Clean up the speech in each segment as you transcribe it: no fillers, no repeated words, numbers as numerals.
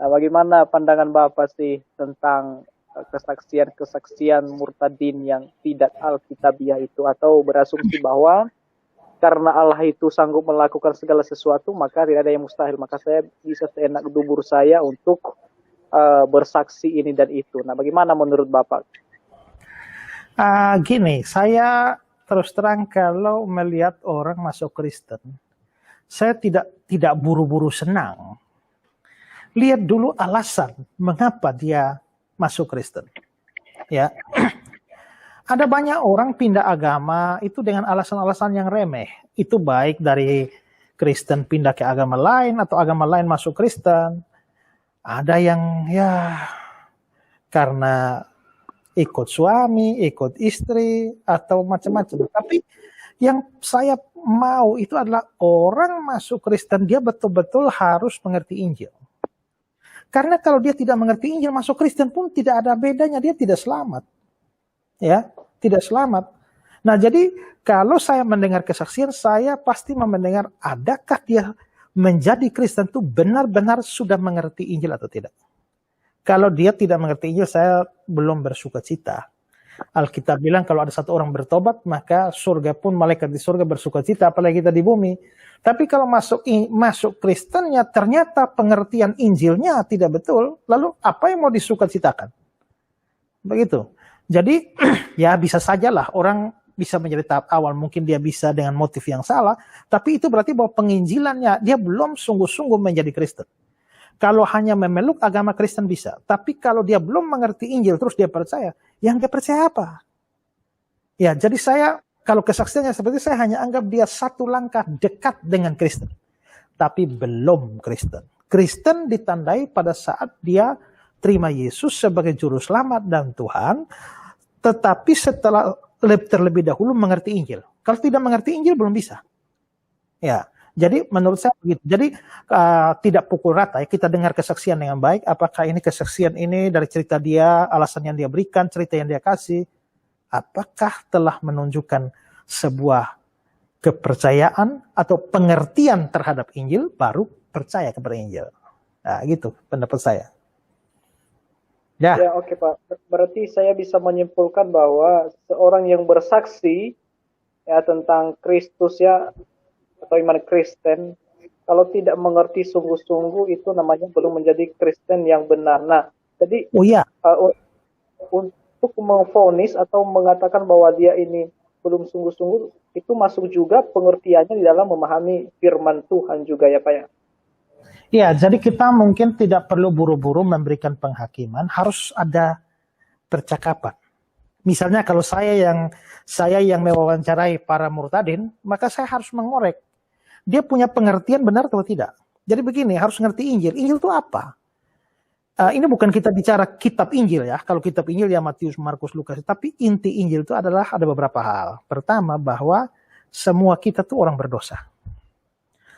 Nah, bagaimana pandangan Bapak sih tentang kesaksian-kesaksian murtadin yang tidak alkitabiah itu, atau berasumsi bahwa karena Allah itu sanggup melakukan segala sesuatu, maka tidak ada yang mustahil. Maka saya bisa seenak dubur saya untuk bersaksi ini dan itu. Nah, bagaimana menurut Bapak? Gini, saya terus terang kalau melihat orang masuk Kristen, saya tidak buru-buru senang. Lihat dulu alasan mengapa dia masuk Kristen. Ya, ada banyak orang pindah agama itu dengan alasan-alasan yang remeh. Itu baik dari Kristen pindah ke agama lain atau agama lain masuk Kristen. Ada yang ya karena ikut suami, ikut istri, atau macam-macam. Tapi yang saya mau itu adalah orang masuk Kristen, dia betul-betul harus mengerti Injil. Karena kalau dia tidak mengerti Injil, masuk Kristen pun tidak ada bedanya, dia tidak selamat. Ya, tidak selamat. Nah, jadi kalau saya mendengar kesaksian, saya pasti mendengar adakah dia menjadi Kristen itu benar-benar sudah mengerti Injil atau tidak. Kalau dia tidak mengerti Injil, saya belum bersuka cita. Alkitab bilang kalau ada satu orang bertobat, maka surga pun malaikat di surga bersuka cita, apalagi kita di bumi. Tapi kalau masuk Kristennya, ternyata pengertian Injilnya tidak betul, lalu apa yang mau disuka citakan? Begitu. Jadi ya bisa sajalah orang bisa menjadi tahap awal, mungkin dia bisa dengan motif yang salah, tapi itu berarti bahwa penginjilannya dia belum sungguh-sungguh menjadi Kristen. Kalau hanya memeluk agama Kristen bisa. Tapi kalau dia belum mengerti Injil, terus dia percaya, yang dia percaya apa? Ya, jadi saya, kalau kesaksiannya seperti saya hanya anggap dia satu langkah dekat dengan Kristen. Tapi belum Kristen. Kristen ditandai pada saat dia terima Yesus sebagai juru selamat dan Tuhan, tetapi setelah terlebih dahulu mengerti Injil. Kalau tidak mengerti Injil, belum bisa. Ya. Jadi menurut saya begitu. Jadi tidak pukul rata ya. Kita dengar kesaksian dengan baik. Apakah ini kesaksian ini dari cerita dia, alasan yang dia berikan, cerita yang dia kasih. Apakah telah menunjukkan sebuah kepercayaan atau pengertian terhadap Injil, baru percaya kepada Injil. Nah gitu pendapat saya. Ya, oke Pak. Berarti saya bisa menyimpulkan bahwa seorang yang bersaksi ya tentang Kristus ya, atau iman Kristen, kalau tidak mengerti sungguh-sungguh itu namanya belum menjadi Kristen yang benar. Nah, jadi untuk memvonis atau mengatakan bahwa dia ini belum sungguh-sungguh, itu masuk juga pengertiannya di dalam memahami firman Tuhan juga ya Pak ya? Ya, jadi kita mungkin tidak perlu buru-buru memberikan penghakiman, harus ada percakapan. Misalnya kalau saya yang mewawancarai para murtadin, maka saya harus mengorek. Dia punya pengertian benar atau tidak. Jadi begini, harus ngerti Injil. Injil itu apa? Ini bukan kita bicara kitab Injil ya. Kalau kitab Injil ya Matius, Markus, Lukas. Tapi inti Injil itu adalah ada beberapa hal. Pertama, bahwa semua kita tuh orang berdosa.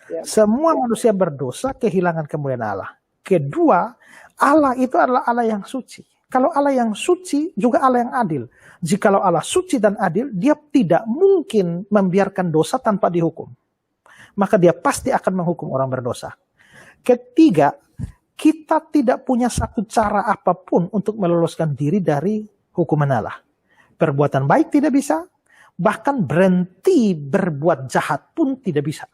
Ya. Semua manusia berdosa, kehilangan kemuliaan Allah. Kedua, Allah itu adalah Allah yang suci. Kalau Allah yang suci, juga Allah yang adil. Jikalau Allah suci dan adil, dia tidak mungkin membiarkan dosa tanpa dihukum. Maka dia pasti akan menghukum orang berdosa. Ketiga, kita tidak punya satu cara apapun untuk meloloskan diri dari hukuman Allah. Perbuatan baik tidak bisa, bahkan berhenti berbuat jahat pun tidak bisa.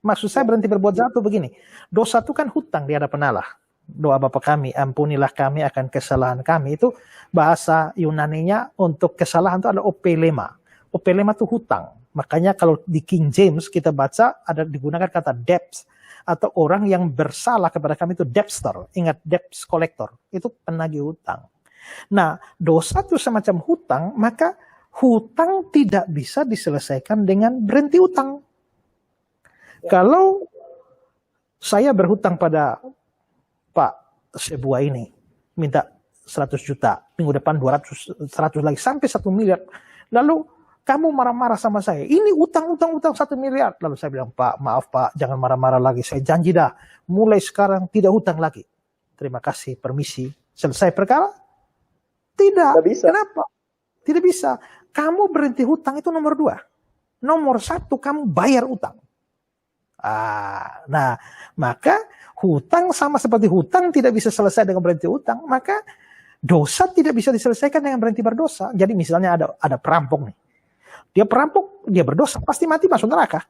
Maksud saya berhenti berbuat jahat itu begini, dosa itu kan hutang di hadapan Allah. Doa Bapa kami, ampunilah kami akan kesalahan kami. Itu bahasa Yunaninya untuk kesalahan itu adalah opelema. Opelema itu hutang. Makanya kalau di King James kita baca ada digunakan kata debts. Atau orang yang bersalah kepada kami itu debtor. Ingat debts collector. Itu penagih hutang. Nah dosa itu semacam hutang. Maka hutang tidak bisa diselesaikan dengan berhenti hutang. Kalau saya berhutang pada Pak sebuah ini. Minta 100 juta. Minggu depan 200, 100 lagi. Sampai 1 miliar. Lalu kamu marah-marah sama saya. Ini utang 1 miliar. Lalu saya bilang, Pak, maaf Pak, jangan marah-marah lagi. Saya janji dah, mulai sekarang tidak hutang lagi. Terima kasih, permisi. Selesai perkara? Tidak. Bisa. Kenapa? Tidak bisa. Kamu berhenti hutang itu nomor 2. Nomor 1, kamu bayar utang. Nah, maka hutang sama seperti hutang tidak bisa selesai dengan berhenti hutang, maka dosa tidak bisa diselesaikan dengan berhenti berdosa. Jadi misalnya ada perampok nih. Dia perampok, dia berdosa, pasti mati masuk neraka.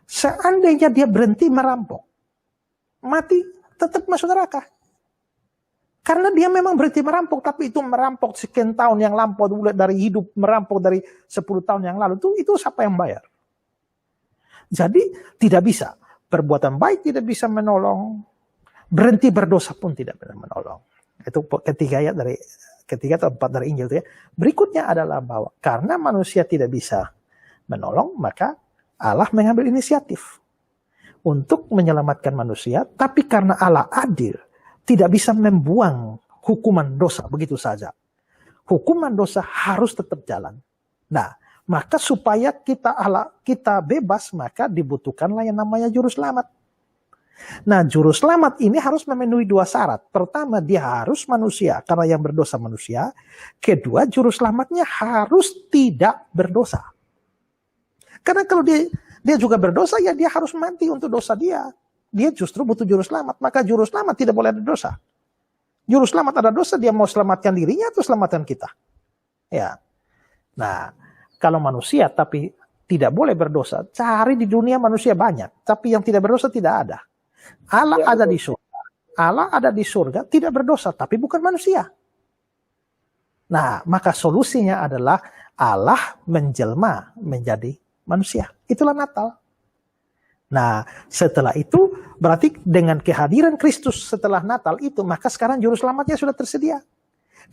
Seandainya dia berhenti merampok, mati tetap masuk neraka. Karena dia memang berhenti merampok, tapi itu merampok sekian tahun yang lampau, mulai dari hidup merampok dari 10 tahun yang lalu, itu siapa yang bayar? Jadi tidak bisa. Perbuatan baik tidak bisa menolong, berhenti berdosa pun tidak bisa menolong. Itu ketiga atau 4 dari Injil itu ya. Berikutnya adalah bahwa karena manusia tidak bisa menolong, maka Allah mengambil inisiatif untuk menyelamatkan manusia, tapi karena Allah adil, tidak bisa membuang hukuman dosa begitu saja. Hukuman dosa harus tetap jalan. Nah, maka supaya kita bebas, maka dibutuhkanlah yang namanya juru selamat. Nah, juru selamat ini harus memenuhi 2 syarat. Pertama, dia harus manusia, karena yang berdosa manusia. Kedua, juru selamatnya harus tidak berdosa. Karena kalau dia juga berdosa, ya dia harus mati untuk dosa dia. Dia justru butuh juru selamat. Maka juru selamat tidak boleh ada dosa. Juru selamat ada dosa, dia mau selamatkan dirinya atau selamatkan kita. Ya. Nah, kalau manusia tapi tidak boleh berdosa, cari di dunia manusia banyak. Tapi yang tidak berdosa tidak ada. Allah ada di surga. Allah ada di surga, tidak berdosa, tapi bukan manusia. Nah, maka solusinya adalah Allah menjelma menjadi manusia. Itulah Natal. Nah, setelah itu berarti dengan kehadiran Kristus setelah Natal itu, maka sekarang juru selamatnya sudah tersedia.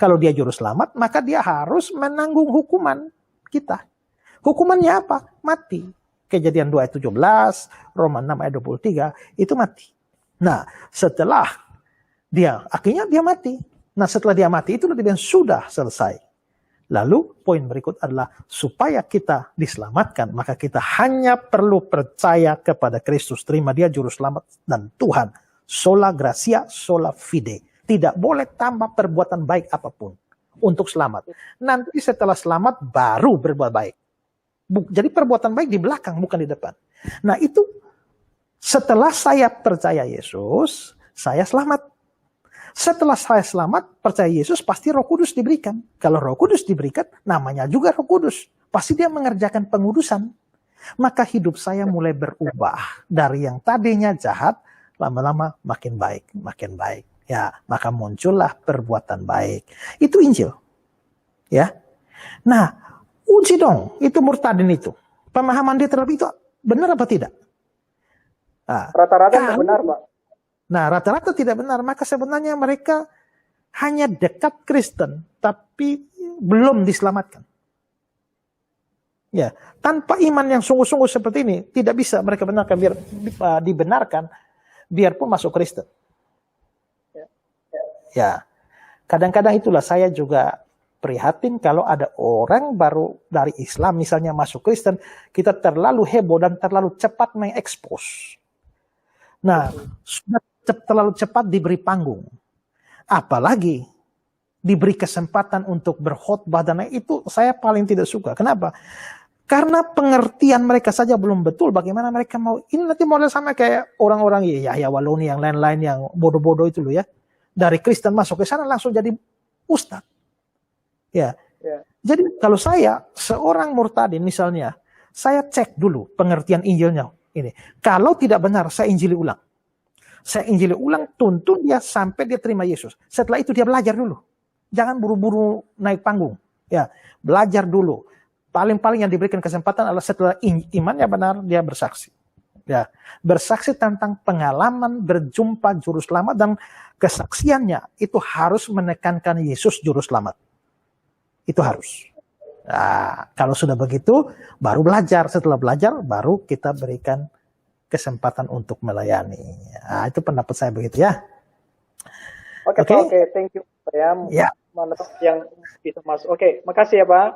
Kalau dia juru selamat, maka dia harus menanggung hukuman kita. Hukumannya apa? Mati. Kejadian 2 ayat 17, Roma 6 ayat 23, itu mati. Nah, setelah akhirnya dia mati. Nah, setelah dia mati, itu dia sudah selesai. Lalu poin berikut adalah supaya kita diselamatkan, maka kita hanya perlu percaya kepada Kristus, terima dia juru selamat dan Tuhan. Sola gratia, sola fide. Tidak boleh tambah perbuatan baik apapun untuk selamat. Nanti setelah selamat baru berbuat baik. Jadi perbuatan baik di belakang, bukan di depan. Nah, itu setelah saya percaya Yesus, saya selamat. Setelah saya selamat, percaya Yesus, pasti Roh Kudus diberikan. Kalau Roh Kudus diberikan, namanya juga Roh Kudus. Pasti dia mengerjakan pengudusan. Maka hidup saya mulai berubah. Dari yang tadinya jahat, lama-lama makin baik, makin baik. Ya, maka muncullah perbuatan baik. Itu Injil. Ya. Nah, uji dong, itu murtadin itu. Pemahaman dia terhadap itu benar apa tidak? Nah, rata-rata benar, Pak. Nah, rata-rata tidak benar. Maka sebenarnya mereka hanya dekat Kristen, tapi belum diselamatkan. Ya, tanpa iman yang sungguh-sungguh seperti ini, tidak bisa mereka dibenarkan, biarpun masuk Kristen. Ya, kadang-kadang itulah saya juga prihatin kalau ada orang baru dari Islam, misalnya masuk Kristen, kita terlalu heboh dan terlalu cepat mengekspos. Nah, sudah terlalu cepat diberi panggung. Apalagi diberi kesempatan untuk berkhotbah, dan itu saya paling tidak suka. Kenapa? Karena pengertian mereka saja belum betul. Bagaimana mereka mau, ini nanti model sama kayak orang-orang ya Waloni yang lain-lain yang bodoh-bodoh itu loh ya. Dari Kristen masuk ke sana langsung jadi ustadz. Ya. Jadi kalau saya seorang murtadin misalnya, saya cek dulu pengertian Injilnya. Ini. Kalau tidak benar, saya injili ulang. Saya injili ulang, tuntun dia sampai dia terima Yesus. Setelah itu dia belajar dulu. Jangan buru-buru naik panggung. Ya, belajar dulu. Paling-paling yang diberikan kesempatan adalah setelah imannya benar, dia bersaksi. Ya, bersaksi tentang pengalaman berjumpa juru selamat, dan kesaksiannya itu harus menekankan Yesus juru selamat. Itu harus. Nah, kalau sudah begitu, baru belajar. Setelah belajar, baru kita berikan kesempatan untuk melayani. Nah, itu pendapat saya begitu ya. Oke. Thank you, Pak. Ya. Mantap yang bisa masuk. Oke, makasih ya, Pak.